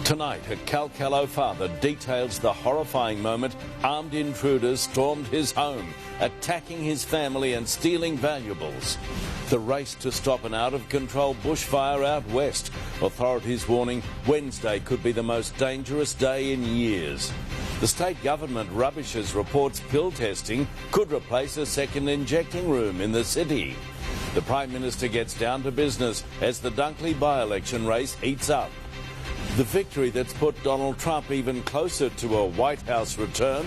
Tonight, a Calcalo father details the horrifying moment armed intruders stormed his home, attacking his family and stealing valuables. The race to stop an out-of-control bushfire out west. Authorities warning Wednesday could be the most dangerous day in years. The state government rubbishes reports pill testing could replace a second injecting room in the city. The Prime Minister gets down to business as the Dunkley by-election race heats up. The victory that's put Donald Trump even closer to a White House return,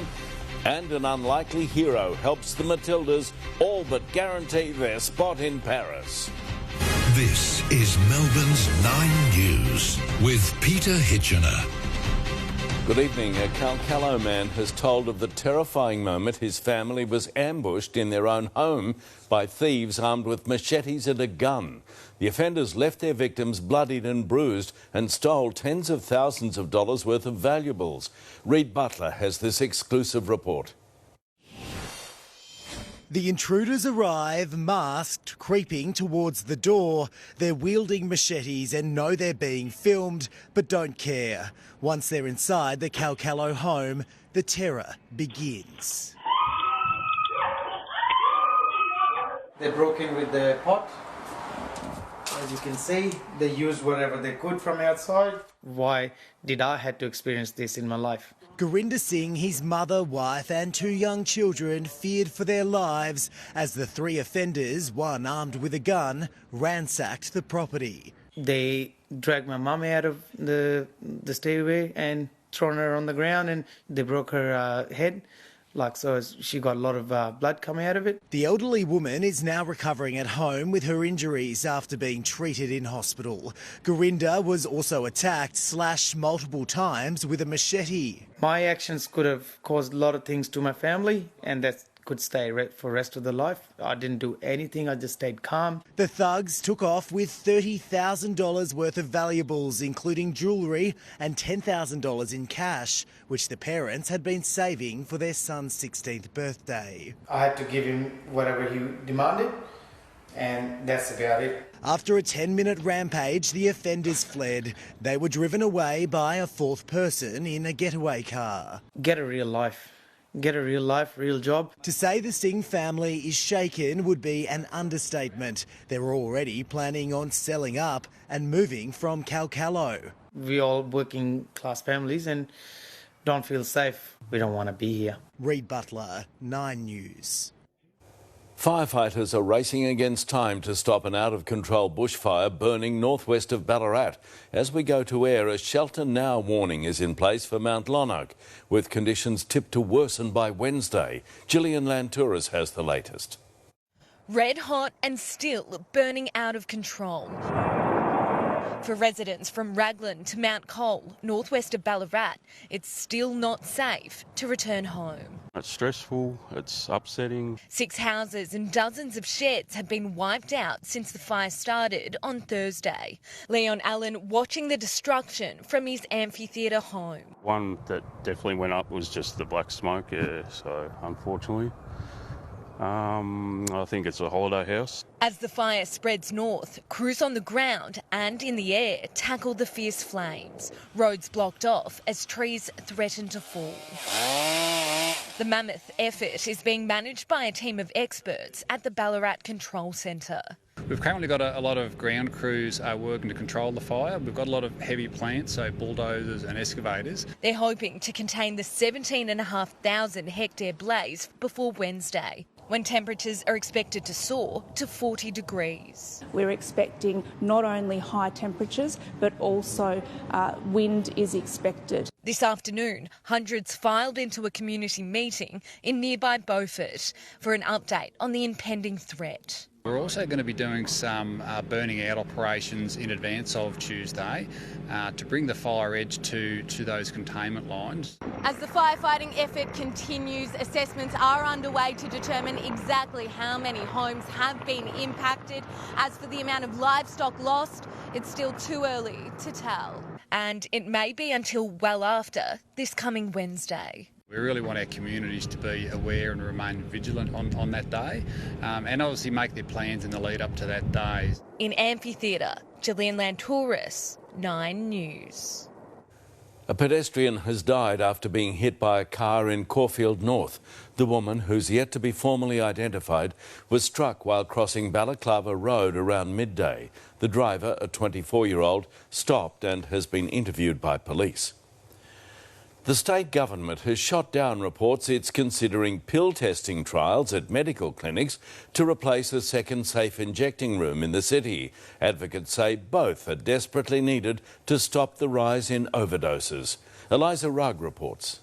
and an unlikely hero helps the Matildas all but guarantee their spot in Paris. This is Melbourne's 9 News with Peter Hitchener. Good evening. A Calcalo man has told of the terrifying moment his family was ambushed in their own home by thieves armed with machetes and a gun. The offenders left their victims bloodied and bruised and stole tens of thousands of dollars worth of valuables. Reid Butler has this exclusive report. The intruders arrive, masked, creeping towards the door. They're wielding machetes and know they're being filmed, but don't care. Once they're inside the Calcalo home, the terror begins. They broke in with the pot. As you can see, they used whatever they could from outside. Why did I have to experience this in my life? Gurinder Singh, his mother, wife and 2 young children feared for their lives as the 3 offenders, one armed with a gun, ransacked the property. They dragged my mum out of the stairway and thrown her on the ground, and they broke her head. So she got a lot of blood coming out of it. The elderly woman is now recovering at home with her injuries after being treated in hospital. Gurinder was also attacked, slashed multiple times with a machete. My actions could have caused a lot of things to my family, and that could stay for the rest of their life. I didn't do anything, I just stayed calm. The thugs took off with $30,000 worth of valuables, including jewellery and $10,000 in cash, which the parents had been saving for their son's 16th birthday. I had to give him whatever he demanded, and that's about it. After a 10-minute rampage, the offenders fled. They were driven away by a 4th person in a getaway car. Get a real life. Get a real life, real job. To say the Singh family is shaken would be an understatement. They're already planning on selling up and moving from Calcalo. We all working class families and don't feel safe. We don't want to be here. Reid Butler, 9 News. Firefighters are racing against time to stop an out-of-control bushfire burning northwest of Ballarat. As we go to air, a shelter now warning is in place for Mount Lonark, with conditions tipped to worsen by Wednesday. Gillian Lantouris has the latest. Red hot and still burning out of control. For residents from Raglan to Mount Cole, northwest of Ballarat, it's still not safe to return home. It's stressful, it's upsetting. 6 houses and dozens of sheds have been wiped out since the fire started on Thursday. Leon Allen watching the destruction from his amphitheatre home. One that definitely went up was just the black smoke, so unfortunately. I think it's a holiday house. As the fire spreads north, crews on the ground and in the air tackle the fierce flames. Roads blocked off as trees threaten to fall. The mammoth effort is being managed by a team of experts at the Ballarat Control Centre. We've currently got a lot of ground crews working to control the fire. We've got a lot of heavy plants, so bulldozers and excavators. They're hoping to contain the 17,500 hectare blaze before Wednesday, when temperatures are expected to soar to 40 degrees. We're expecting not only high temperatures, but also wind is expected. This afternoon, hundreds filed into a community meeting in nearby Beaufort for an update on the impending threat. We're also going to be doing some burning out operations in advance of Tuesday to bring the fire edge to those containment lines. As the firefighting effort continues, assessments are underway to determine exactly how many homes have been impacted. As for the amount of livestock lost, it's still too early to tell. And it may be until well after this coming Wednesday. We really want our communities to be aware and remain vigilant on that day and obviously make their plans in the lead up to that day. In Amphitheatre, Gillian Lantouris, 9 News. A pedestrian has died after being hit by a car in Caulfield North. The woman, who's yet to be formally identified, was struck while crossing Balaclava Road around midday. The driver, a 24-year-old, stopped and has been interviewed by police. The state government has shot down reports it's considering pill testing trials at medical clinics to replace a second safe injecting room in the city. Advocates say both are desperately needed to stop the rise in overdoses. Eliza Rugg reports.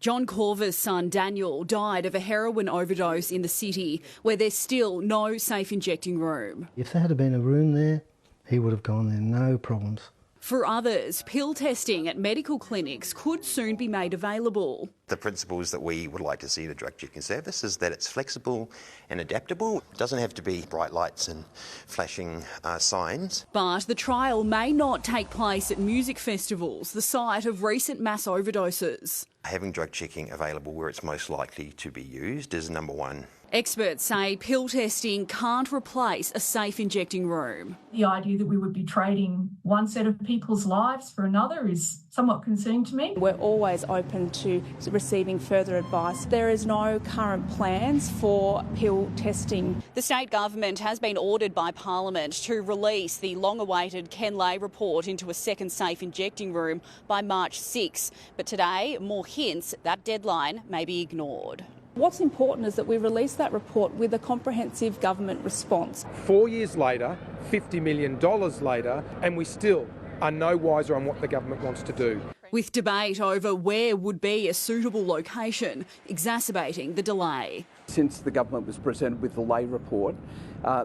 John Corver's son Daniel died of a heroin overdose in the city, where there's still no safe injecting room. If there had been a room there, he would have gone there, no problems. For others, pill testing at medical clinics could soon be made available. The principles that we would like to see in a drug checking service is that it's flexible and adaptable. It doesn't have to be bright lights and flashing signs. But the trial may not take place at music festivals, the site of recent mass overdoses. Having drug checking available where it's most likely to be used is number one. Experts say pill testing can't replace a safe injecting room. The idea that we would be trading one set of people's lives for another is somewhat concerning to me. We're always open to receiving further advice. There is no current plans for pill testing. The state government has been ordered by Parliament to release the long-awaited Ken Lay report into a second safe injecting room by March 6. But today, more hints that deadline may be ignored. What's important is that we release that report with a comprehensive government response. 4 years later, $50 million later, and we still are no wiser on what the government wants to do. With debate over where would be a suitable location exacerbating the delay. Since the government was presented with the Lay report,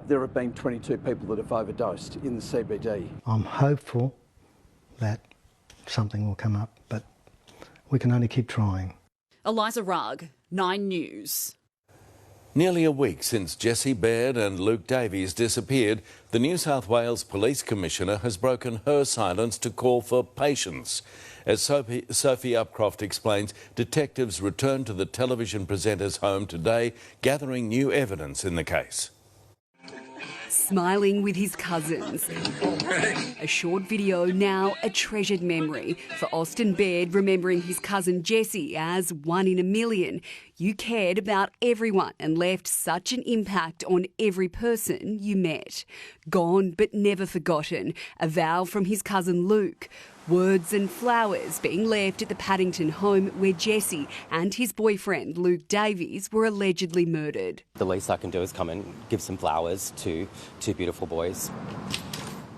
there have been 22 people that have overdosed in the CBD. I'm hopeful that something will come up, but we can only keep trying. Eliza Rugg, 9 News. Nearly a week since Jessie Baird and Luke Davies disappeared, the New South Wales Police Commissioner has broken her silence to call for patience. As Sophie Upcroft explains, detectives returned to the television presenter's home today, gathering new evidence in the case. Smiling with his cousins. A short video, now a treasured memory for Austin Baird, remembering his cousin Jessie as one in a million. You cared about everyone and left such an impact on every person you met. Gone but never forgotten, a vow from his cousin Luke. Words and flowers being left at the Paddington home where Jessie and his boyfriend Luke Davies were allegedly murdered. The least I can do is come and give some flowers to two beautiful boys.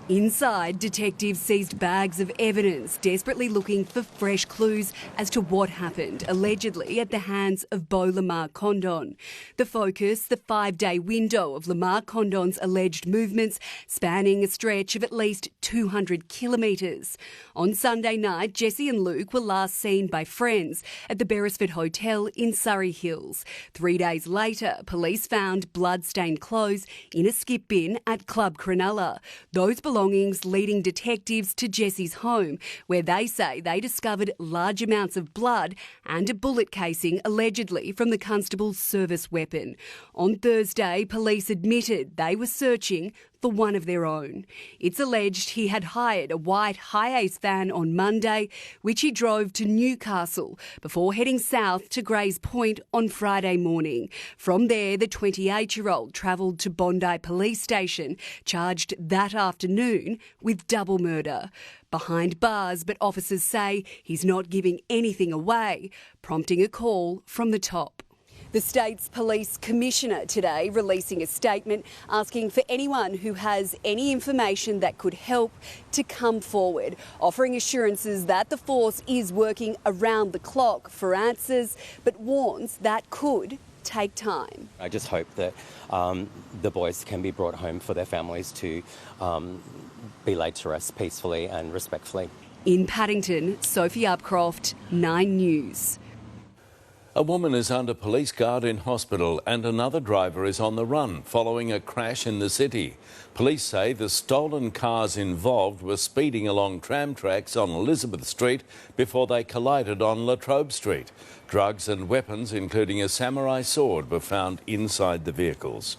Inside, detectives seized bags of evidence, desperately looking for fresh clues as to what happened, allegedly at the hands of Beau Lamar Condon. The focus, the 5-day window of Lamar Condon's alleged movements, spanning a stretch of at least 200 kilometres. On Sunday night, Jessie and Luke were last seen by friends at the Beresford Hotel in Surrey Hills. 3 days later, police found blood-stained clothes in a skip bin at Club Cronulla. Those belongings leading detectives to Jessie's home, where they say they discovered large amounts of blood and a bullet casing allegedly from the constable's service weapon. On Thursday, police admitted they were searching for one of their own. It's alleged he had hired a white Hi-Ace van on Monday, which he drove to Newcastle before heading south to Grays Point on Friday morning. From there, the 28-year-old travelled to Bondi Police Station, charged that afternoon with double murder. Behind bars, but officers say he's not giving anything away, prompting a call from the top. The state's police commissioner today releasing a statement asking for anyone who has any information that could help to come forward, offering assurances that the force is working around the clock for answers, but warns that could take time. I just hope that the boys can be brought home for their families to be laid to rest peacefully and respectfully. In Paddington, Sophie Upcroft, 9 News. A woman is under police guard in hospital and another driver is on the run following a crash in the city. Police say the stolen cars involved were speeding along tram tracks on Elizabeth Street before they collided on La Trobe Street. Drugs and weapons, including a samurai sword, were found inside the vehicles.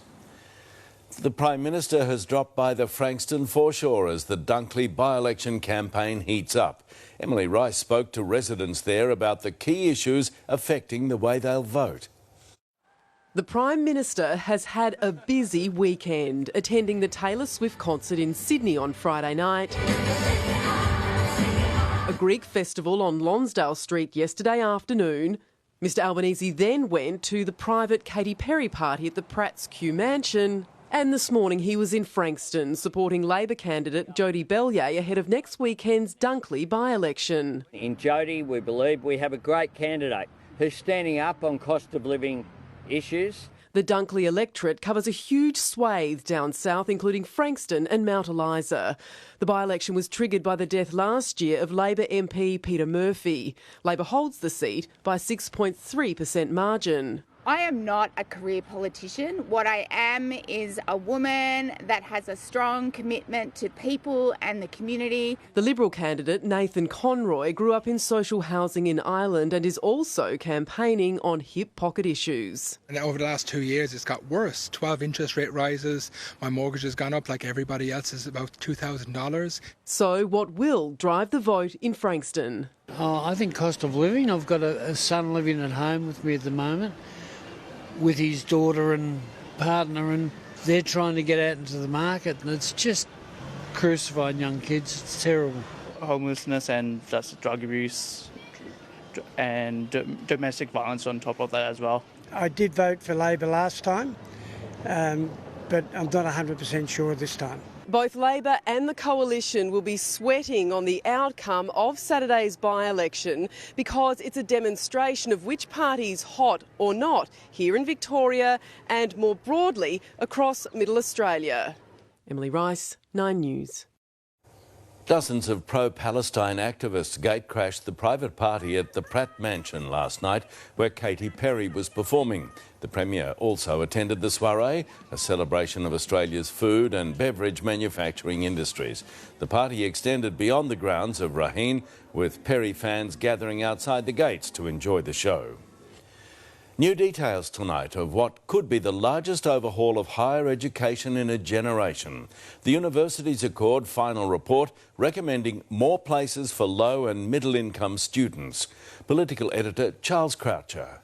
The Prime Minister has dropped by the Frankston foreshore as the Dunkley by-election campaign heats up. Emily Rice spoke to residents there about the key issues affecting the way they'll vote. The Prime Minister has had a busy weekend, attending the Taylor Swift concert in Sydney on Friday night, a Greek festival on Lonsdale Street yesterday afternoon. Mr Albanese then went to the private Katy Perry party at the Pratt's Kew Mansion, and this morning he was in Frankston supporting Labor candidate Jodie Bellier ahead of next weekend's Dunkley by-election. In Jodie, we believe we have a great candidate who's standing up on cost of living issues. The Dunkley electorate covers a huge swathe down south, including Frankston and Mount Eliza. The by-election was triggered by the death last year of Labor MP Peter Murphy. Labor holds the seat by a 6.3% margin. I am not a career politician. What I am is a woman that has a strong commitment to people and the community. The Liberal candidate, Nathan Conroy, grew up in social housing in Ireland and is also campaigning on hip pocket issues. And over the last 2 years, it's got worse. 12 interest rate rises. My mortgage has gone up like everybody else's, about $2,000. So what will drive the vote in Frankston? I think cost of living. I've got a son living at home with me at the moment, with his daughter and partner, and they're trying to get out into the market, and it's just crucifying young kids. It's terrible. Homelessness and just drug abuse and domestic violence on top of that as well. I did vote for Labor last time, but I'm not 100% sure this time. Both Labor and the Coalition will be sweating on the outcome of Saturday's by-election because it's a demonstration of which party's hot or not here in Victoria and more broadly across Middle Australia. Emily Rice, 9 News. Dozens of pro-Palestine activists gatecrashed the private party at the Pratt Mansion last night, where Katy Perry was performing. The Premier also attended the soiree, a celebration of Australia's food and beverage manufacturing industries. The party extended beyond the grounds of Raheen, with Perry fans gathering outside the gates to enjoy the show. New details tonight of what could be the largest overhaul of higher education in a generation. The Universities Accord final report recommending more places for low and middle income students. Political editor Charles Croucher.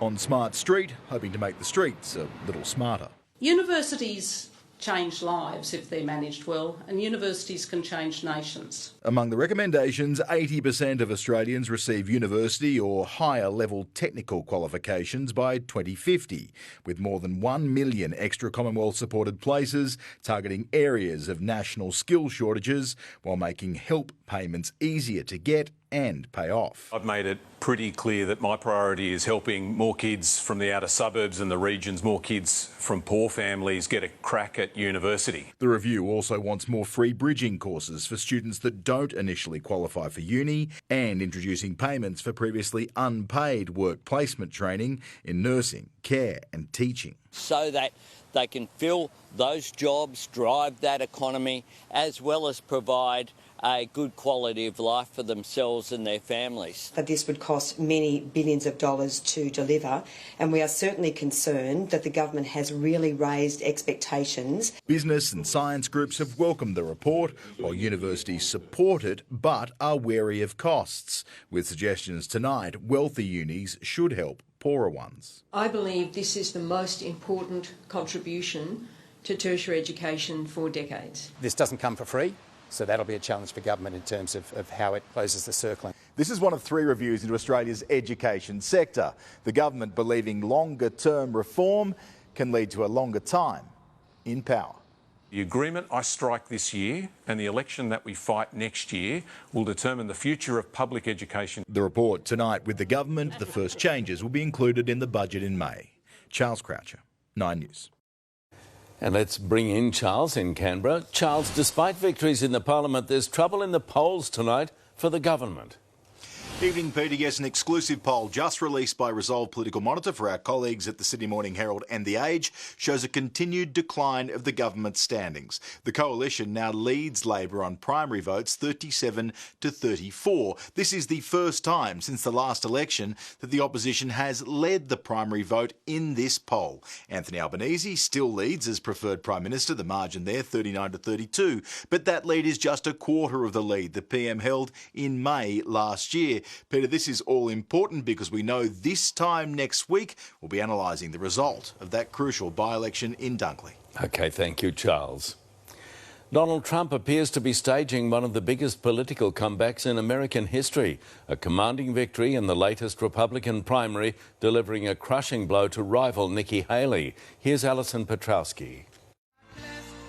On Smart Street, hoping to make the streets a little smarter. Universities change lives if they're managed well, and universities can change nations. Among the recommendations, 80% of Australians receive university or higher level technical qualifications by 2050, with more than 1 million extra Commonwealth supported places targeting areas of national skill shortages while making help payments easier to get and pay off. I've made it pretty clear that my priority is helping more kids from the outer suburbs and the regions, more kids from poor families get a crack at university. The review also wants more free bridging courses for students that don't initially qualify for uni and introducing payments for previously unpaid work placement training in nursing, care and teaching. So that they can fill those jobs, drive that economy, as well as provide a good quality of life for themselves and their families. But this would cost many billions of dollars to deliver, and we are certainly concerned that the government has really raised expectations. Business and science groups have welcomed the report, while universities support it but are wary of costs, with suggestions tonight wealthy unis should help poorer ones. I believe this is the most important contribution to tertiary education for decades. This doesn't come for free. So that'll be a challenge for government in terms of how it closes the circling. This is one of 3 reviews into Australia's education sector. The government believing longer-term reform can lead to a longer time in power. The agreement I strike this year and the election that we fight next year will determine the future of public education. The report tonight with the government. The first changes will be included in the budget in May. Charles Croucher, 9 News. And let's bring in Charles in Canberra. Charles, despite victories in the Parliament, there's trouble in the polls tonight for the government. Evening, Peter. Yes, an exclusive poll just released by Resolve Political Monitor for our colleagues at the Sydney Morning Herald and The Age shows a continued decline of the government's standings. The coalition now leads Labor on primary votes 37 to 34. This is the first time since the last election that the opposition has led the primary vote in this poll. Anthony Albanese still leads as preferred Prime Minister, the margin there 39 to 32, but that lead is just a quarter of the lead the PM held in May last year. Peter, this is all important because we know this time next week we'll be analysing the result of that crucial by-election in Dunkley. OK, thank you, Charles. Donald Trump appears to be staging one of the biggest political comebacks in American history, a commanding victory in the latest Republican primary, delivering a crushing blow to rival Nikki Haley. Here's Alison Petrowski.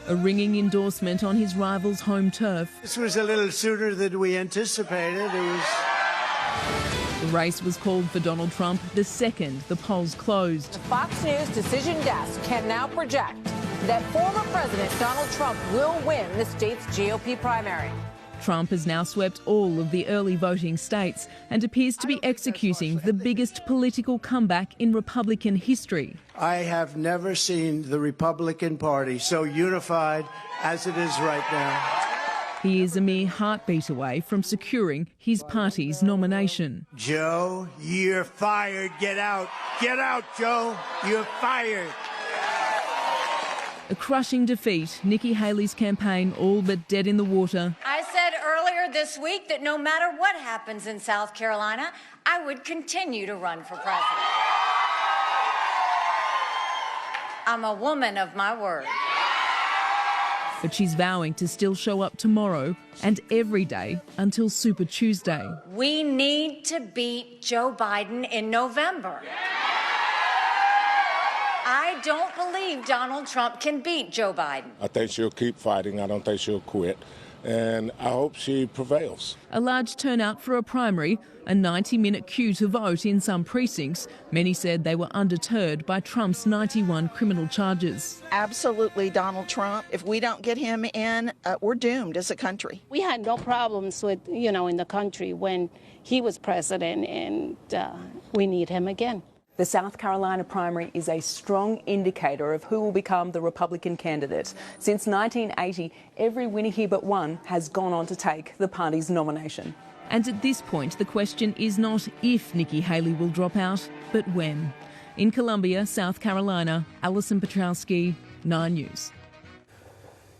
A ringing endorsement on his rival's home turf. This was a little sooner than we anticipated. The race was called for Donald Trump the second the polls closed. The Fox News decision desk can now project that former President Donald Trump will win the state's GOP primary. Trump has now swept all of the early voting states and appears to be executing the biggest political comeback in Republican history. I have never seen the Republican Party so unified as it is right now. He is a mere heartbeat away from securing his party's nomination. Joe, you're fired. Get out. Get out, Joe. You're fired. A crushing defeat, Nikki Haley's campaign all but dead in the water. I said earlier this week that no matter what happens in South Carolina, I would continue to run for president. I'm a woman of my word. But she's vowing to still show up tomorrow and every day until Super Tuesday. We need to beat Joe Biden in November. I don't believe Donald Trump can beat Joe Biden. I think she'll keep fighting. I don't think she'll quit. And I hope she prevails. A large turnout for a primary, a 90-minute queue to vote in some precincts. Many said they were undeterred by Trump's 91 criminal charges. Absolutely, Donald Trump. If we don't get him in, we're doomed as a country. We had no problems with, in the country when he was president, and we need him again. The South Carolina primary is a strong indicator of who will become the Republican candidate. Since 1980, every winner here but one has gone on to take the party's nomination. And at this point, the question is not if Nikki Haley will drop out, but when. In Columbia, South Carolina, Alison Petrowski, 9 News.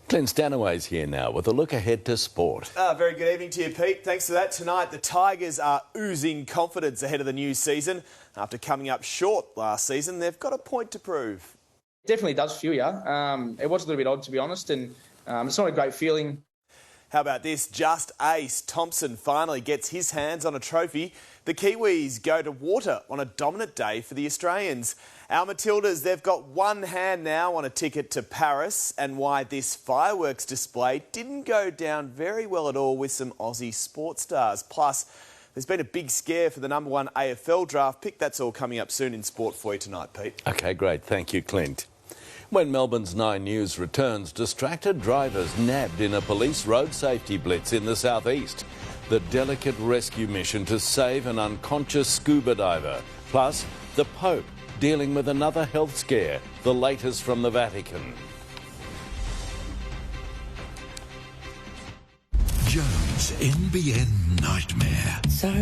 Clint Stanaway's here now with a look ahead to sport. Very good evening to you, Pete. Thanks for that. Tonight, the Tigers are oozing confidence ahead of the new season. After coming up short last season, they've got a point to prove. Definitely does feel you. It was a little bit odd, to be honest, and it's not a great feeling. How about this? Just ace. Thompson finally gets his hands on a trophy. The Kiwis go to water on a dominant day for the Australians. Our Matildas, they've got one hand now on a ticket to Paris, and why this fireworks display didn't go down very well at all with some Aussie sports stars. Plus, there's been a big scare for the #1 AFL draft pick. That's all coming up soon in sport for you tonight, Pete. OK, great. Thank you, Clint. When Melbourne's 9 News returns, distracted drivers nabbed in a police road safety blitz in the southeast. The delicate rescue mission to save an unconscious scuba diver. Plus, the Pope dealing with another health scare, the latest from the Vatican. Jones' NBN nightmare. So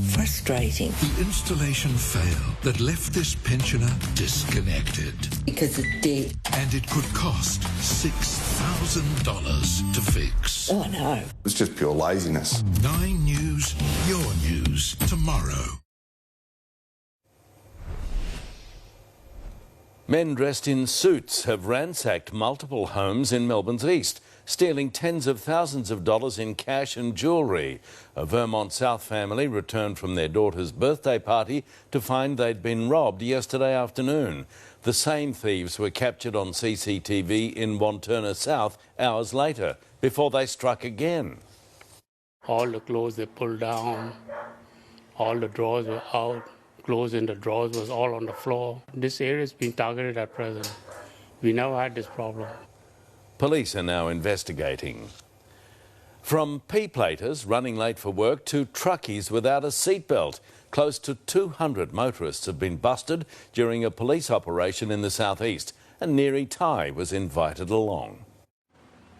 frustrating. The installation failed that left this pensioner disconnected. Because it's dead. And it could cost $6,000 to fix. Oh no. It's just pure laziness. 9 News, your news, tomorrow. Men dressed in suits have ransacked multiple homes in Melbourne's east, stealing tens of thousands of dollars in cash and jewellery. A Vermont South family returned from their daughter's birthday party to find they'd been robbed yesterday afternoon. The same thieves were captured on CCTV in Wantirna South hours later, before they struck again. All the clothes they pulled down, all the drawers were out, clothes in the drawers was all on the floor. This area is being targeted at present. We never had this problem. Police are now investigating. From P-platers running late for work to truckies without a seatbelt, close to 200 motorists have been busted during a police operation in the southeast, and Neri Tai was invited along.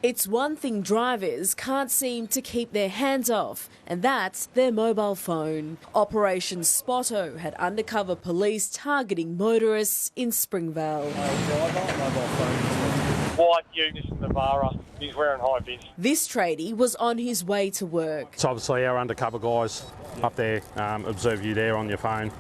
It's one thing drivers can't seem to keep their hands off, and that's their mobile phone. Operation Spotto had undercover police targeting motorists in Springvale. White Unison Navara, he's wearing high vis. This tradie was on his way to work. So obviously our undercover guys up there observe you there on your phone.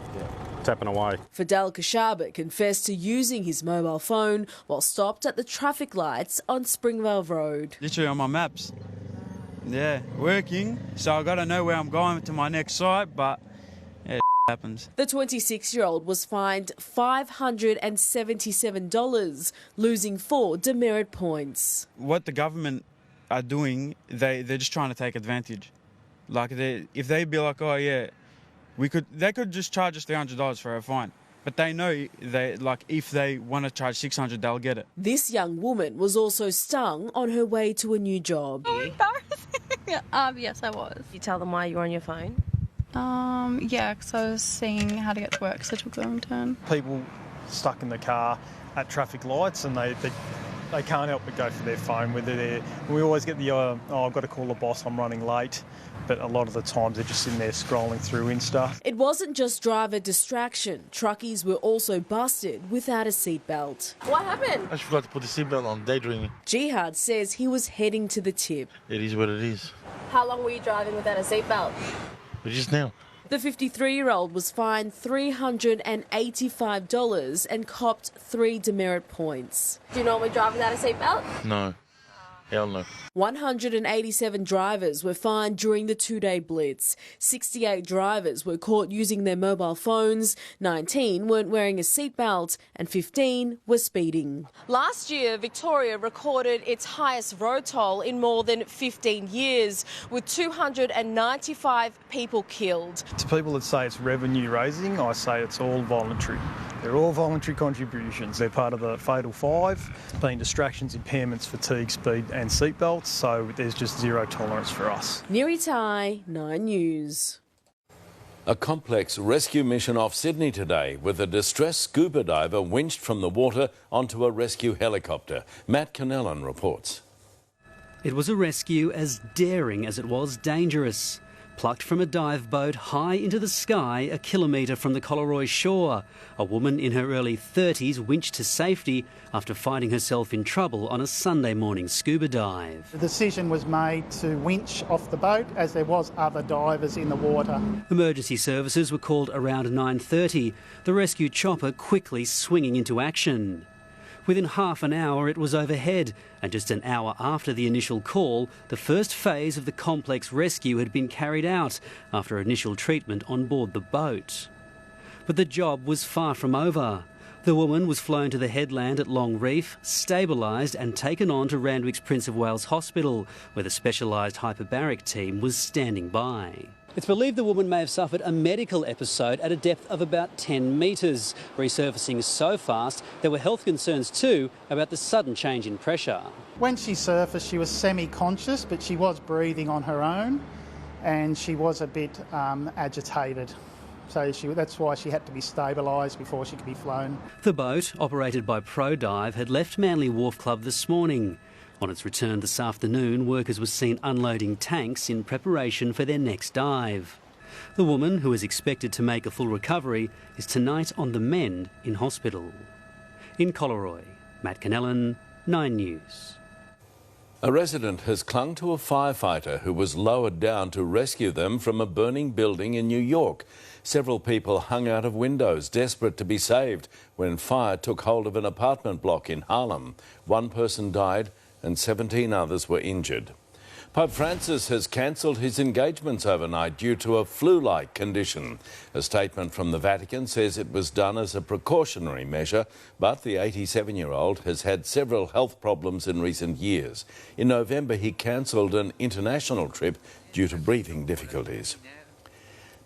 Tapping away. Fidel Kashaba confessed to using his mobile phone while stopped at the traffic lights on Springvale Road. Literally on my maps. Yeah, working, so I got to know where I'm going to my next site, but yeah, happens. The 26-year-old was fined $577, losing 4 demerit points. What the government are doing, they're just trying to take advantage. Like, if they be like, oh yeah, they could just charge us $300 for a fine. But they know if they want to charge $600, they'll get it. This young woman was also stung on her way to a new job. Oh, embarrassing. Yes, I was. You tell them why you're on your phone? Yeah, because I was seeing how to get to work, so I took a wrong turn. People stuck in the car at traffic lights and they can't help but go for their phone. Whether we always get the, oh, I've got to call the boss, I'm running late. But a lot of the times they're just sitting there scrolling through Insta. It wasn't just driver distraction. Truckies were also busted without a seatbelt. What happened? I forgot to put the seatbelt on, daydreaming. Jihad says he was heading to the tip. It is what it is. How long were you driving without a seatbelt? Just now. The 53-year-old was fined $385 and copped 3 demerit points. Do you normally drive without a seatbelt? No. Hell no. 187 drivers were fined during the 2-day blitz. 68 drivers were caught using their mobile phones, 19 weren't wearing a seatbelt, and 15 were speeding. Last year, Victoria recorded its highest road toll in more than 15 years, with 295 people killed. To people that say it's revenue raising, I say it's all voluntary. They're all voluntary contributions. They're part of the Fatal 5, being distractions, impairments, fatigue, speed and seatbelts, so there's just zero tolerance for us. Neri Tai, 9 News. A complex rescue mission off Sydney today with a distressed scuba diver winched from the water onto a rescue helicopter. Matt Connellan reports. It was a rescue as daring as it was dangerous. Plucked from a dive boat high into the sky a kilometre from the Collaroy shore. A woman in her early 30s winched to safety after finding herself in trouble on a Sunday morning scuba dive. The decision was made to winch off the boat as there was other divers in the water. Emergency services were called around 9:30, the rescue chopper quickly swinging into action. Within half an hour it was overhead, and just an hour after the initial call, the first phase of the complex rescue had been carried out after initial treatment on board the boat. But the job was far from over. The woman was flown to the headland at Long Reef, stabilised and taken on to Randwick's Prince of Wales Hospital, where the specialised hyperbaric team was standing by. It's believed the woman may have suffered a medical episode at a depth of about 10 metres. Resurfacing so fast, there were health concerns too about the sudden change in pressure. When she surfaced, she was semi-conscious, but she was breathing on her own, and she was a bit agitated. So that's why she had to be stabilised before she could be flown. The boat, operated by ProDive, had left Manly Wharf Club this morning. On its return this afternoon, workers were seen unloading tanks in preparation for their next dive. The woman, who is expected to make a full recovery, is tonight on the mend in hospital. In Collaroy, Matt Connellan, 9 News. A resident has clung to a firefighter who was lowered down to rescue them from a burning building in New York. Several people hung out of windows, desperate to be saved, when fire took hold of an apartment block in Harlem. One person died and 17 others were injured. Pope Francis has cancelled his engagements overnight due to a flu-like condition. A statement from the Vatican says it was done as a precautionary measure, but the 87-year-old has had several health problems in recent years. In November, he cancelled an international trip due to breathing difficulties.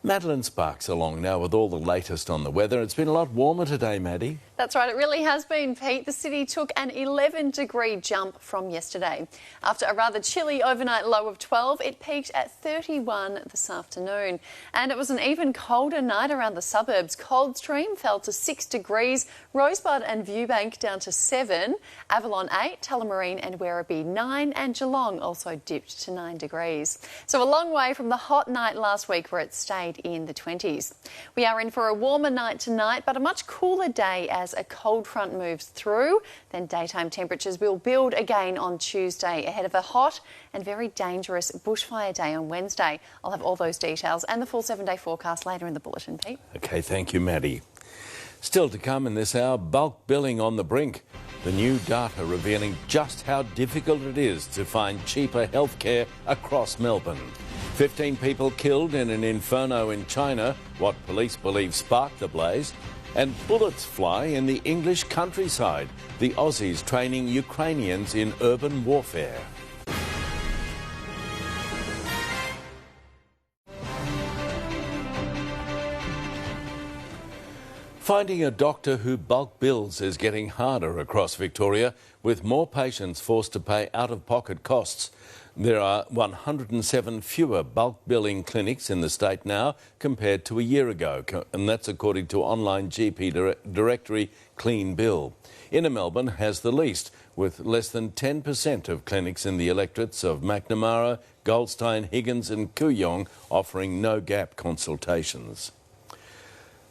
Madeline Sparks along now with all the latest on the weather. It's been a lot warmer today, Maddie. That's right, it really has been, Pete. The city took an 11-degree jump from yesterday. After a rather chilly overnight low of 12, it peaked at 31 this afternoon. And it was an even colder night around the suburbs. Coldstream fell to 6 degrees, Rosebud and Viewbank down to 7, Avalon 8, Tullamarine and Werribee 9, and Geelong also dipped to 9 degrees. So a long way from the hot night last week where it stayed in the 20s. We are in for a warmer night tonight, but a much cooler day as a cold front moves through. Then daytime temperatures will build again on Tuesday ahead of a hot and very dangerous bushfire day on Wednesday. I'll have all those details and the full 7-day forecast later in the bulletin, Pete. OK, thank you, Maddie. Still to come in this hour, bulk billing on the brink. The new data revealing just how difficult it is to find cheaper healthcare across Melbourne. 15 people killed in an inferno in China, what police believe sparked the blaze. And bullets fly in the English countryside, the Aussies training Ukrainians in urban warfare. Finding a doctor who bulk bills is getting harder across Victoria, with more patients forced to pay out-of-pocket costs. There are 107 fewer bulk billing clinics in the state now compared to a year ago, and that's according to online GP directory Clean Bill. Inner Melbourne has the least, with less than 10% of clinics in the electorates of Macnamara, Goldstein, Higgins and Kooyong offering no-gap consultations.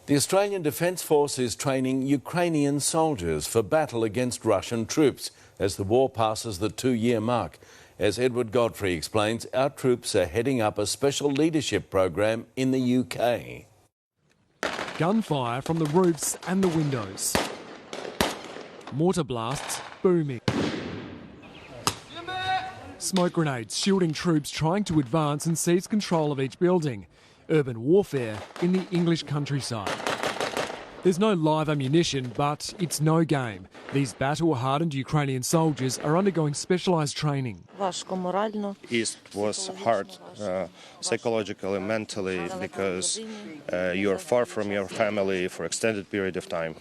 The Australian Defence Force is training Ukrainian soldiers for battle against Russian troops as the war passes the 2-year mark. As Edward Godfrey explains, our troops are heading up a special leadership program in the UK. Gunfire from the roofs and the windows. Mortar blasts booming. Smoke grenades shielding troops trying to advance and seize control of each building. Urban warfare in the English countryside. There's no live ammunition, but it's no game. These battle-hardened Ukrainian soldiers are undergoing specialised training. It was hard psychologically, mentally, because you're far from your family for extended period of time.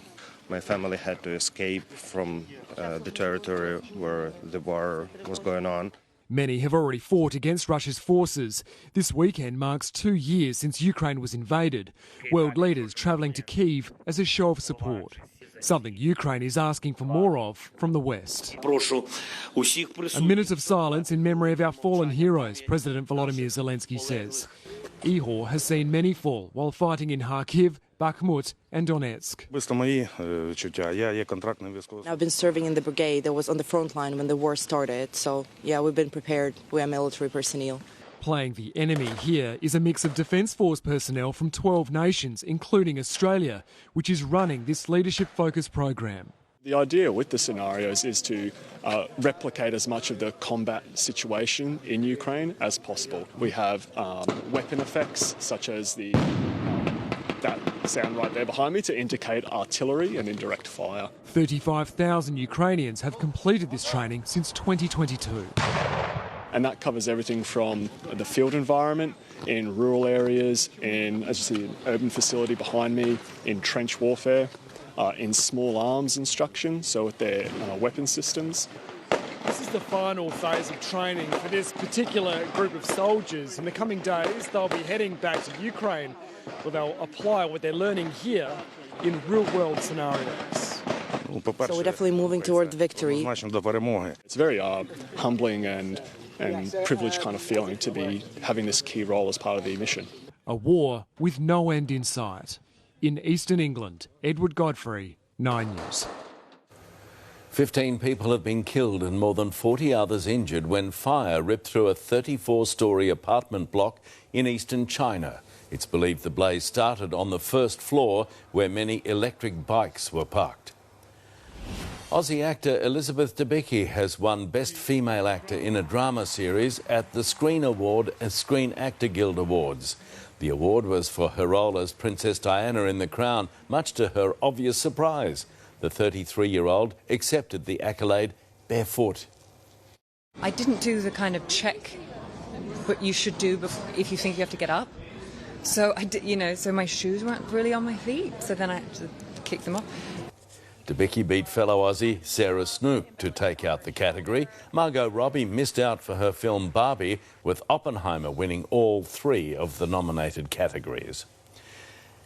My family had to escape from the territory where the war was going on. Many have already fought against Russia's forces. This weekend marks 2 years since Ukraine was invaded. World leaders travelling to Kyiv as a show of support. Something Ukraine is asking for more of from the West. A minute of silence in memory of our fallen heroes, President Volodymyr Zelensky says. Ihor has seen many fall while fighting in Kharkiv, Bakhmut and Donetsk. I've been serving in the brigade that was on the front line when the war started, so yeah, we've been prepared. We are military personnel. Playing the enemy here is a mix of Defence Force personnel from 12 nations, including Australia, which is running this leadership-focused program. The idea with the scenarios is to replicate as much of the combat situation in Ukraine as possible. We have weapon effects such as that sound right there behind me to indicate artillery and indirect fire. 35,000 Ukrainians have completed this training since 2022. And that covers everything from the field environment, in rural areas, in, as you see, an urban facility behind me, in trench warfare, in small arms instruction, so with their weapon systems. This is the final phase of training for this particular group of soldiers. In the coming days, they'll be heading back to Ukraine, where they'll apply what they're learning here in real-world scenarios. So we're definitely moving toward victory. It's very humbling and privileged kind of feeling to be having this key role as part of the mission. A war with no end in sight. In eastern England, Edward Godfrey, 9 News. 15 people have been killed and more than 40 others injured when fire ripped through a 34-storey apartment block in eastern China. It's believed the blaze started on the first floor where many electric bikes were parked. Aussie actor Elizabeth Debicki has won Best Female Actor in a Drama Series at the Screen Award and Screen Actor Guild Awards. The award was for her role as Princess Diana in The Crown, much to her obvious surprise. The 33-year-old accepted the accolade barefoot. I didn't do the kind of check what you should do if you think you have to get up. So I did, so my shoes weren't really on my feet, so then I had to kick them off. Debicki beat fellow Aussie Sarah Snook to take out the category. Margot Robbie missed out for her film Barbie, with Oppenheimer winning all 3 of the nominated categories.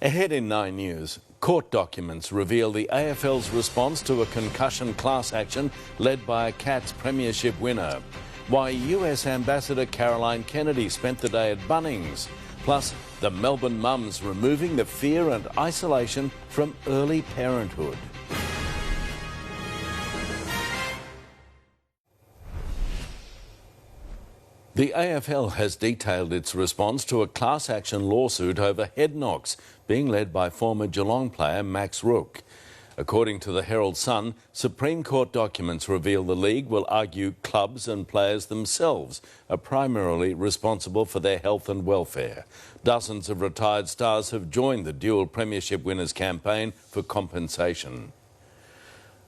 Ahead in 9 News, court documents reveal the AFL's response to a concussion class action led by a Cats premiership winner. Why US Ambassador Caroline Kennedy spent the day at Bunnings. Plus, the Melbourne mums removing the fear and isolation from early parenthood. The AFL has detailed its response to a class action lawsuit over head knocks being led by former Geelong player Max Rook. According to the Herald Sun, Supreme Court documents reveal the league will argue clubs and players themselves are primarily responsible for their health and welfare. Dozens of retired stars have joined the dual premiership winners' campaign for compensation.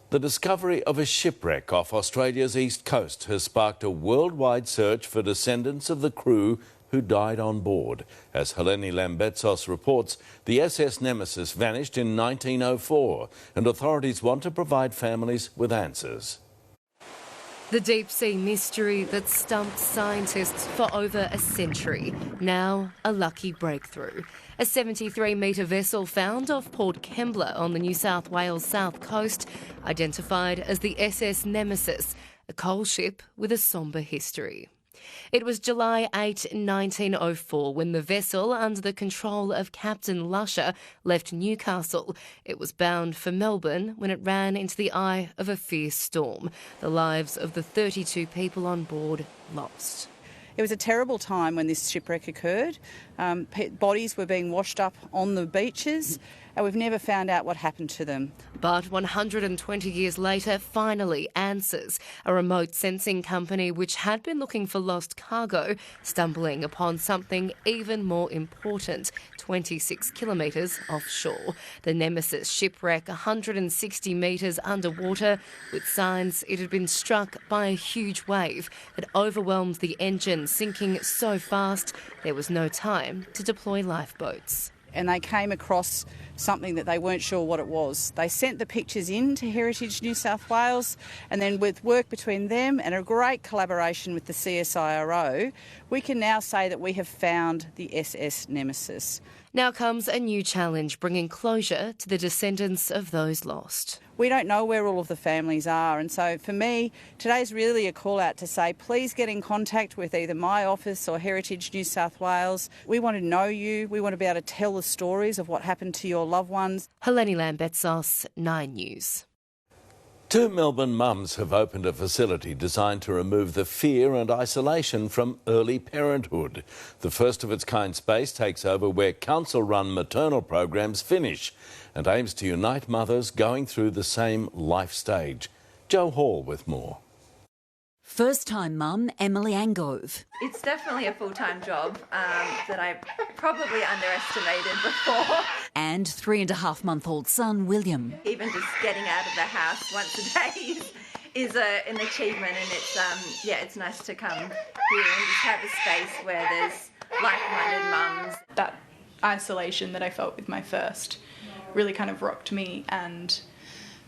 The discovery of a shipwreck off Australia's east coast has sparked a worldwide search for descendants of the crew who died on board. As Heleni Lambetsos reports, the SS Nemesis vanished in 1904, and authorities want to provide families with answers. The deep-sea mystery that stumped scientists for over a century. Now, a lucky breakthrough. A 73-metre vessel found off Port Kembla on the New South Wales south coast, identified as the SS Nemesis, a coal ship with a sombre history. It was July 8, 1904, when the vessel, under the control of Captain Lusher, left Newcastle. It was bound for Melbourne when it ran into the eye of a fierce storm. The lives of the 32 people on board lost. It was a terrible time when this shipwreck occurred. Bodies were being washed up on the beaches, and we've never found out what happened to them. But 120 years later, finally, answers. A remote sensing company which had been looking for lost cargo, stumbling upon something even more important, 26 kilometres offshore. The Nemesis shipwreck 160 metres underwater, with signs it had been struck by a huge wave that overwhelmed the engine, sinking so fast there was no time to deploy lifeboats. And they came across something that they weren't sure what it was. They sent the pictures in to Heritage New South Wales, and then with work between them and a great collaboration with the CSIRO, we can now say that we have found the SS Nemesis. Now comes a new challenge, bringing closure to the descendants of those lost. We don't know where all of the families are, and so for me, today's really a call out to say, please get in contact with either my office or Heritage New South Wales. We want to know you. We want to be able to tell the stories of what happened to your loved ones. Heleni Lambetsos, 9 News. 2 Melbourne mums have opened a facility designed to remove the fear and isolation from early parenthood. The first of its kind space takes over where council-run maternal programs finish and aims to unite mothers going through the same life stage. Jo Hall with more. First-time mum Emily Angove. It's definitely a full-time job that I probably underestimated before. And 3.5-month-old son William. Even just getting out of the house once a day is an achievement, and it's nice to come here and just have a space where there's like-minded mums. That isolation that I felt with my first really kind of rocked me, and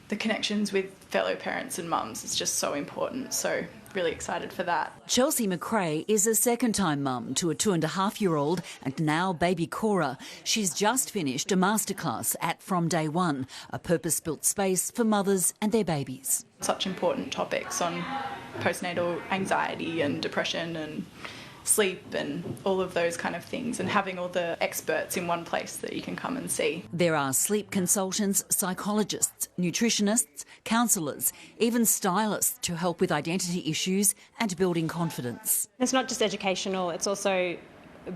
the connections with fellow parents and mums is just so important. So really excited for that. Chelsea McRae is a second-time mum to a 2.5-year-old and now baby Cora. She's just finished a masterclass at From Day One, a purpose-built space for mothers and their babies. Such important topics on postnatal anxiety and depression and sleep and all of those kind of things, and having all the experts in one place that you can come and see. There are sleep consultants, psychologists, nutritionists, counsellors, even stylists to help with identity issues and building confidence. It's not just educational, it's also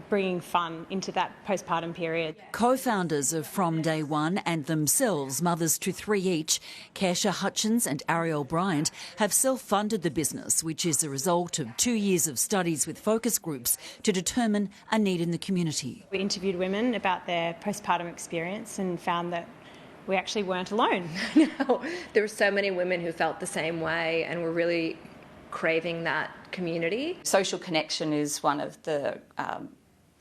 bringing fun into that postpartum period. Co-founders of From Day One and themselves mothers to 3 each, Kesha Hutchins and Ariel Bryant, have self-funded the business, which is a result of 2 years of studies with focus groups to determine a need in the community. We interviewed women about their postpartum experience and found that we actually weren't alone. There were so many women who felt the same way and were really craving that community. Social connection is one of the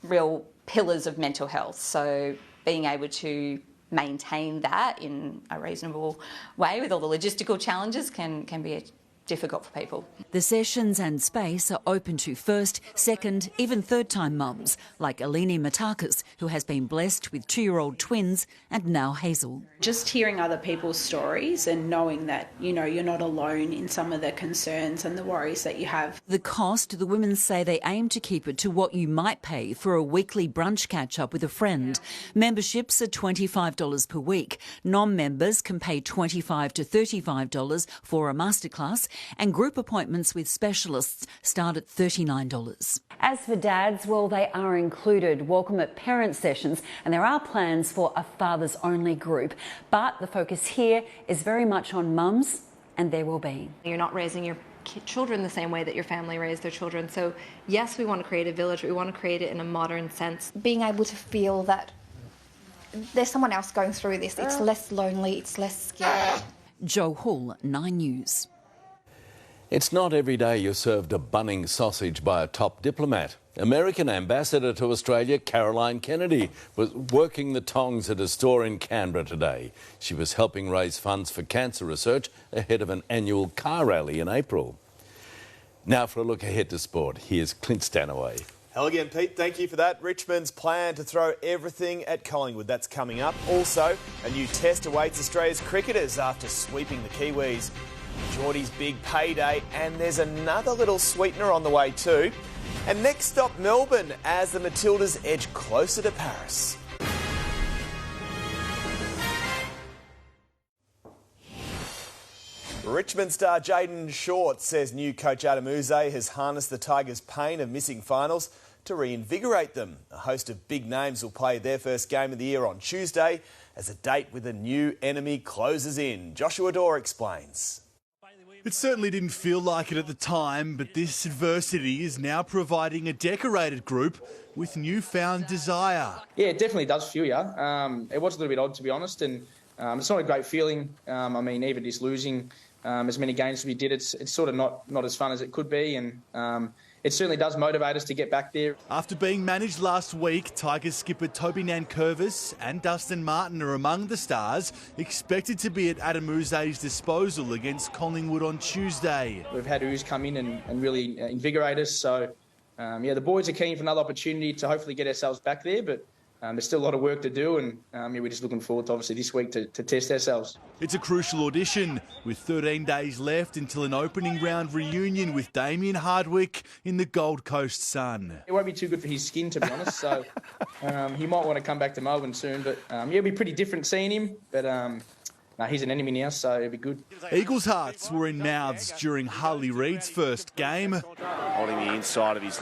real pillars of mental health. So being able to maintain that in a reasonable way with all the logistical challenges can be difficult for people. The sessions and space are open to first, second, even third-time mums, like Eleni Matakis, who has been blessed with 2-year-old twins and now Hazel. Just hearing other people's stories and knowing that, you're not alone in some of the concerns and the worries that you have. The cost, the women say they aim to keep it to what you might pay for a weekly brunch catch-up with a friend. Memberships are $25 per week. Non-members can pay $25 to $35 for a masterclass, and group appointments with specialists start at $39. As for dads, well, they are included. Welcome at parent sessions, and there are plans for a fathers-only group. But the focus here is very much on mums and their well-being. You're not raising your children the same way that your family raised their children. So, yes, we want to create a village, but we want to create it in a modern sense. Being able to feel that there's someone else going through this, it's less lonely, it's less scary. Jo Hall, 9 News. It's not every day you're served a Bunnings sausage by a top diplomat. American Ambassador to Australia, Caroline Kennedy, was working the tongs at a store in Canberra today. She was helping raise funds for cancer research ahead of an annual car rally in April. Now for a look ahead to sport, here's Clint Stanaway. Hello again, Pete. Thank you for that. Richmond's plan to throw everything at Collingwood. That's coming up. Also, a new test awaits Australia's cricketers after sweeping the Kiwis. Geordie's big payday, and there's another little sweetener on the way too. And next stop, Melbourne, as the Matildas edge closer to Paris. Richmond star Jayden Short says new coach Adamuzze has harnessed the Tigers' pain of missing finals to reinvigorate them. A host of big names will play their first game of the year on Tuesday as a date with a new enemy closes in. Joshua Dorr explains. It certainly didn't feel like it at the time, but this adversity is now providing a decorated group with newfound desire. Yeah, it definitely does feel you. It was a little bit odd, to be honest, and it's not a great feeling. Even just losing as many games as we did, it's sort of not as fun as it could be, and it certainly does motivate us to get back there. After being managed last week, Tigers skipper Toby Nankervis and Dustin Martin are among the stars expected to be at Adamuzze's disposal against Collingwood on Tuesday. We've had Ooze come in and really invigorate us, so the boys are keen for another opportunity to hopefully get ourselves back there, but there's still a lot of work to do, and we're just looking forward to obviously this week to test ourselves. It's a crucial audition with 13 days left until an opening round reunion with Damien Hardwick in the Gold Coast sun. It won't be too good for his skin, to be honest, so he might want to come back to Melbourne soon, but it'll be pretty different seeing him, but he's an enemy now, so it'll be good. Eagles' hearts were in mouths during Harley Reid's first game. Holding the inside of his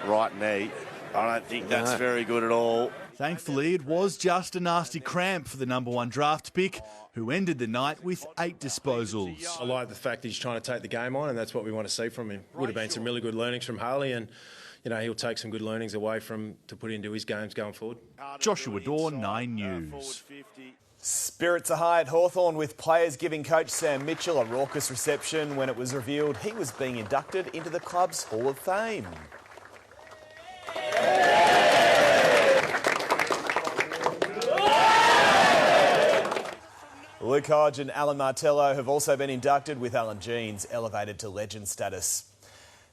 right knee. I don't think that's very good at all. Thankfully, it was just a nasty cramp for the number 1 draft pick, who ended the night with 8 disposals. I like the fact that he's trying to take the game on, and that's what we want to see from him. Would have been some really good learnings from Harley, and he'll take some good learnings away to put into his games going forward. Joshua Dorr, 9 News. Spirits are high at Hawthorn, with players giving coach Sam Mitchell a raucous reception when it was revealed he was being inducted into the club's Hall of Fame. Luke Hodge and Alan Martello have also been inducted, with Alan Jeans elevated to legend status.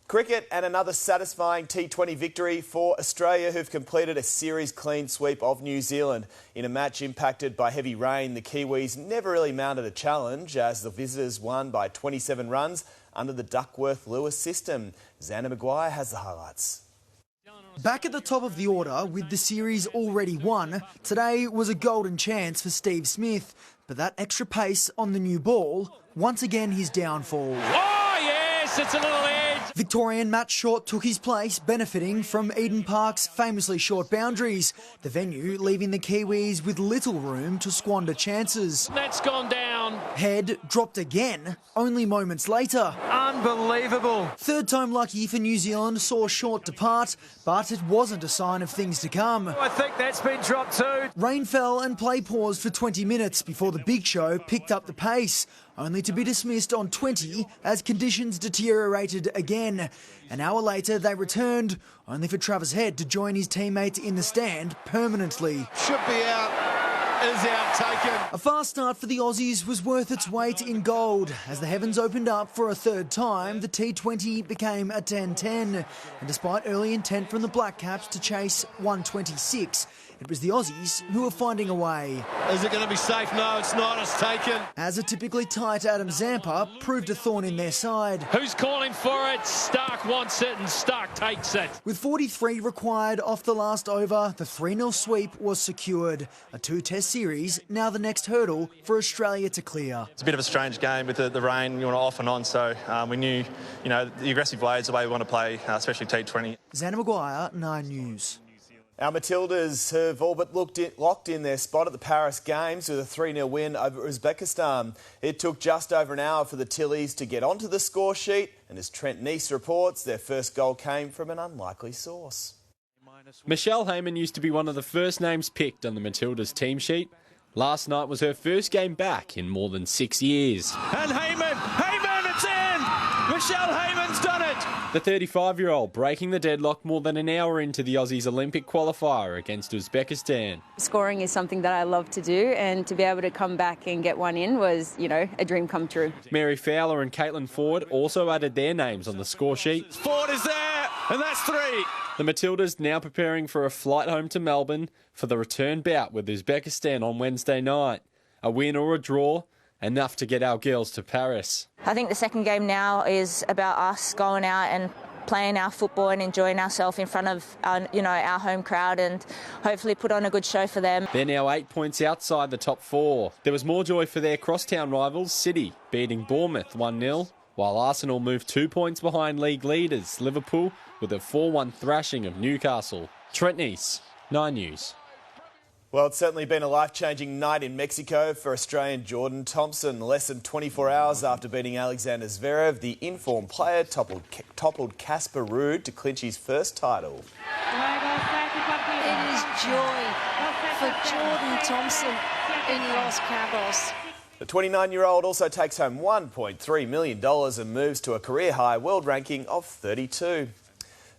Cricket, and another satisfying T20 victory for Australia, who've completed a series clean sweep of New Zealand. In a match impacted by heavy rain, the Kiwis never really mounted a challenge as the visitors won by 27 runs under the Duckworth-Lewis system. Xander Maguire has the highlights. Back at the top of the order with the series already won, today was a golden chance for Steve Smith. But that extra pace on the new ball, once again his downfall. Oh yes, it's a little edge. Victorian Matt Short took his place, benefiting from Eden Park's famously short boundaries. The venue leaving the Kiwis with little room to squander chances. That's gone down. Head dropped again, only moments later. Unbelievable. Third time lucky for New Zealand saw Short depart, but it wasn't a sign of things to come. I think that's been dropped too. Rain fell and play paused for 20 minutes before the big show picked up the pace, only to be dismissed on 20 as conditions deteriorated again. An hour later they returned, only for Travis Head to join his teammates in the stand permanently. Should be out. is outtaken. A fast start for the Aussies was worth its weight in gold. As the heavens opened up for a third time, the T20 became a 10-10. And despite early intent from the Black Caps to chase 126, it was the Aussies who were finding a way. Is it going to be safe? No, it's not. It's taken. As a typically tight Adam Zampa proved a thorn in their side. Who's calling for it? Stark wants it and Stark takes it. With 43 required off the last over, the 3-0 sweep was secured. A 2-test series, now the next hurdle for Australia to clear. It's a bit of a strange game with the rain, off and on, so we knew, the aggressive way is the way we want to play, especially T20. Xander Maguire, 9 News. Our Matildas have all but locked in their spot at the Paris Games with a 3-0 win over Uzbekistan. It took just over an hour for the Tillies to get onto the score sheet, and as Trent Neese reports, their first goal came from an unlikely source. Michelle Heyman used to be one of the first names picked on the Matildas team sheet. Last night was her first game back in more than 6 years. And Heyman, it's in! Michelle Heyman's done it! The 35-year-old breaking the deadlock more than an hour into the Aussies' Olympic qualifier against Uzbekistan. Scoring is something that I love to do, and to be able to come back and get one in was, a dream come true. Mary Fowler and Caitlin Ford also added their names on the score sheet. Ford is there, and that's 3. The Matildas now preparing for a flight home to Melbourne for the return bout with Uzbekistan on Wednesday night. A win or a draw, enough to get our girls to Paris. I think the second game now is about us going out and playing our football and enjoying ourselves in front of our home crowd, and hopefully put on a good show for them. They're now 8 points outside the top 4. There was more joy for their crosstown rivals, City, beating Bournemouth 1-0, while Arsenal moved 2 points behind league leaders, Liverpool, with a 4-1 thrashing of Newcastle. Trent Neese, 9 News. Well, it's certainly been a life-changing night in Mexico for Australian Jordan Thompson. Less than 24 hours after beating Alexander Zverev, the informed player toppled Casper Ruud to clinch his first title. It is joy for Jordan Thompson in Los Cabos. The 29-year-old also takes home $1.3 million and moves to a career-high world ranking of 32.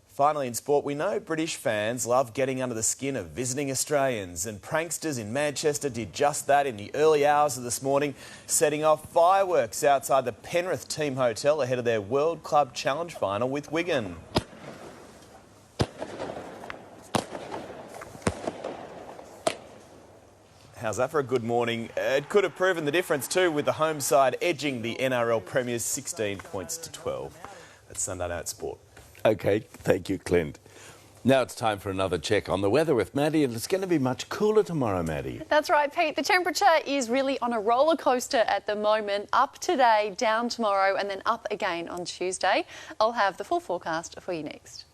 Finally, in sport, we know British fans love getting under the skin of visiting Australians, and pranksters in Manchester did just that in the early hours of this morning, setting off fireworks outside the Penrith Team Hotel ahead of their World Club Challenge final with Wigan. How's that for a good morning? It could have proven the difference too, with the home side edging the NRL Premiers 16 points to 12. That's Sunday Night Sport. OK, thank you, Clint. Now it's time for another check on the weather with Maddie, and it's going to be much cooler tomorrow, Maddie. That's right, Pete. The temperature is really on a roller coaster at the moment. Up today, down tomorrow, and then up again on Tuesday. I'll have the full forecast for you next.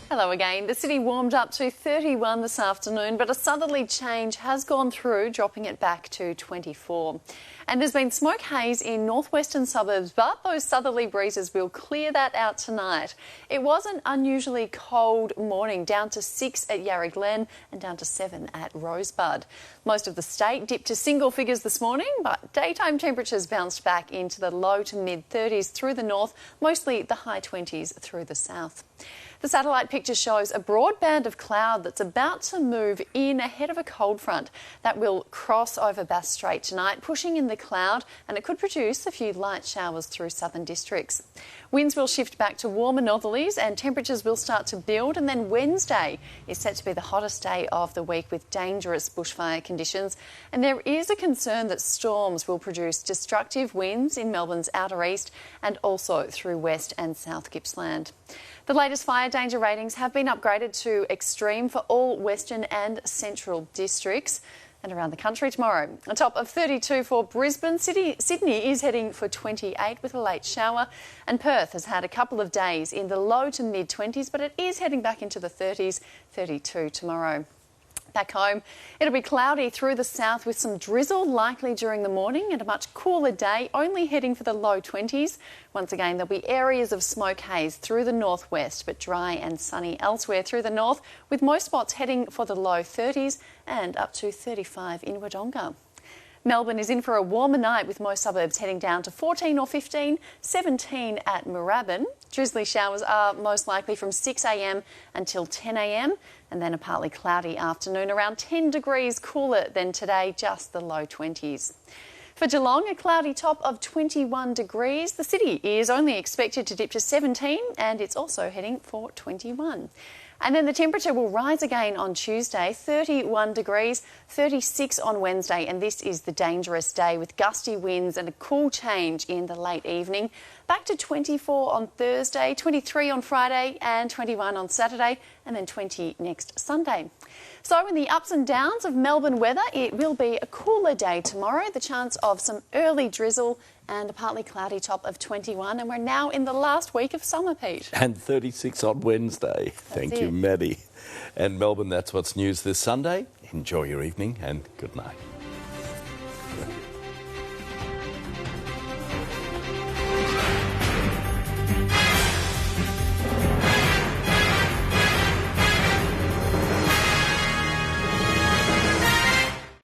Hello again. The city warmed up to 31 this afternoon, but a southerly change has gone through, dropping it back to 24. And there's been smoke haze in northwestern suburbs, but those southerly breezes will clear that out tonight. It was an unusually cold morning, down to 6 at Yarra Glen and down to 7 at Rosebud. Most of the state dipped to single figures this morning, but daytime temperatures bounced back into the low to mid-30s through the north, mostly the high 20s through the south. The satellite picture shows a broad band of cloud that's about to move in ahead of a cold front that will cross over Bass Strait tonight, pushing in the cloud, and it could produce a few light showers through southern districts. Winds will shift back to warmer northerlies and temperatures will start to build, and then Wednesday is set to be the hottest day of the week with dangerous bushfire conditions, and there is a concern that storms will produce destructive winds in Melbourne's outer east and also through West and South Gippsland. The latest fire danger ratings have been upgraded to extreme for all western and central districts and around the country tomorrow. A top of 32 for Brisbane. Sydney is heading for 28 with a late shower, and Perth has had a couple of days in the low to mid-20s, but it is heading back into the 30s, 32 tomorrow. Back home, it'll be cloudy through the south with some drizzle likely during the morning and a much cooler day, only heading for the low 20s. Once again, there'll be areas of smoke haze through the northwest, but dry and sunny elsewhere through the north, with most spots heading for the low 30s and up to 35 in Wodonga. Melbourne is in for a warmer night with most suburbs heading down to 14 or 15, 17 at Moorabbin. Drizzly showers are most likely from 6 a.m. until 10 a.m. and then a partly cloudy afternoon, around 10 degrees cooler than today, just the low 20s. For Geelong, a cloudy top of 21 degrees. The city is only expected to dip to 17 and it's also heading for 21. And then the temperature will rise again on Tuesday, 31 degrees, 36 on Wednesday, and this is the dangerous day with gusty winds and a cool change in the late evening. Back to 24 on Thursday, 23 on Friday and 21 on Saturday, and then 20 next Sunday. So in the ups and downs of Melbourne weather, it will be a cooler day tomorrow, the chance of some early drizzle and a partly cloudy top of 21, and we're now in the last week of summer, Pete. And 36 on Wednesday. Thank you, Maddie. And Melbourne, that's what's news this Sunday. Enjoy your evening and good night.